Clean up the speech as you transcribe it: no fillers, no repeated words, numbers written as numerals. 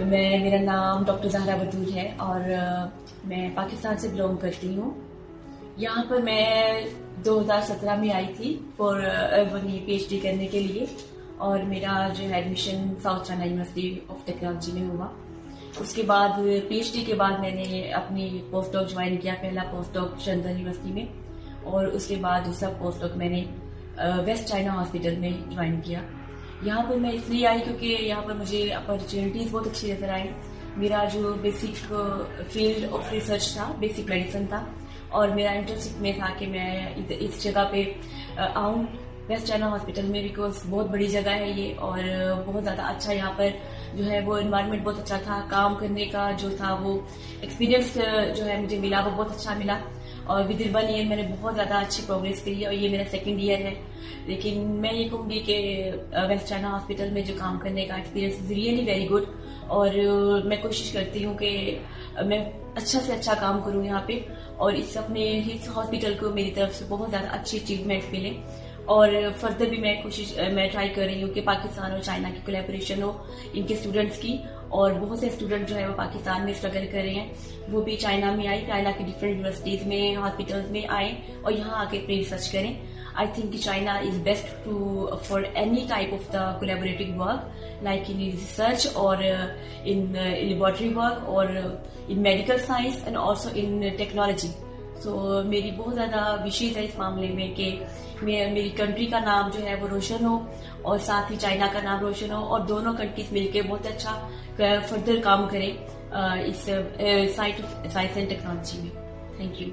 मेरा नाम डॉक्टर ज़हरा बतूल है और मैं पाकिस्तान से बिलोंग करती हूँ। यहाँ पर मैं 2017 में आई थी फॉर वही PhD करने के लिए और मेरा जो है admission south China university of technology में हुआ। उसके बाद PhD के बाद मैंने अपनी पोस्ट डॉक ज्वाइन किया, पहला पोस्ट डॉक शंदन यूनिवर्सिटी में और उसके बाद दूसरा पोस्ट डॉक मैंने वेस्ट चाइना हॉस्पिटल में ज्वाइन किया। यहाँ पर मैं इसलिए आई क्योंकि यहाँ पर मुझे अपॉर्चुनिटीज़ बहुत अच्छी नजर आई। मेरा जो बेसिक फील्ड ऑफ रिसर्च था बेसिक मेडिसिन था और मेरा इंटरेस्ट में था कि मैं इस जगह पे आऊँ वेस्ट चाइना हॉस्पिटल में, बिकॉज बहुत बड़ी जगह है ये और बहुत ज़्यादा अच्छा यहाँ पर जो है वो एनवायरनमेंट बहुत अच्छा था। काम करने का जो था वो एक्सपीरियंस जो है मुझे मिला वो बहुत अच्छा मिला और विद इन 1 ईयर मैंने बहुत ज़्यादा अच्छी प्रोग्रेस करी और ये मेरा 2nd ईयर है। लेकिन मैं ये कहूँगी कि वेस्ट चाइना हॉस्पिटल में जो काम करने का experience is really very good और मैं कोशिश करती हूँ कि मैं अच्छा से अच्छा काम करूँ यहाँ पे और इस अपने इस हॉस्पिटल को मेरी तरफ से बहुत ज़्यादा अच्छी अचीवमेंट्स मिले और फर्दर भी मैं ट्राई कर रही हूँ कि पाकिस्तान और चाइना की कोलैबोरेशन हो इनके स्टूडेंट्स की। और बहुत से स्टूडेंट जो है वो पाकिस्तान में स्ट्रगल कर रहे हैं, वो भी चाइना में आए, चाइना की डिफरेंट यूनिवर्सिटीज में हॉस्पिटल्स में आए और यहाँ आके अपनी रिसर्च करें। I think China is best to for any type of the collaborative work like in research और इन लेबोरेटरी वर्क और in medical science and also in technology. So मेरी बहुत ज़्यादा विशेष है इस मामले में कि मेरी कंट्री का नाम जो है वो रोशन हो और साथ ही चाइना का नाम रोशन हो और दोनों कंट्रीज मिलकर बहुत अच्छा फर्दर काम करें इस साइंस एंड टेक्नोलॉजी में। Thank you.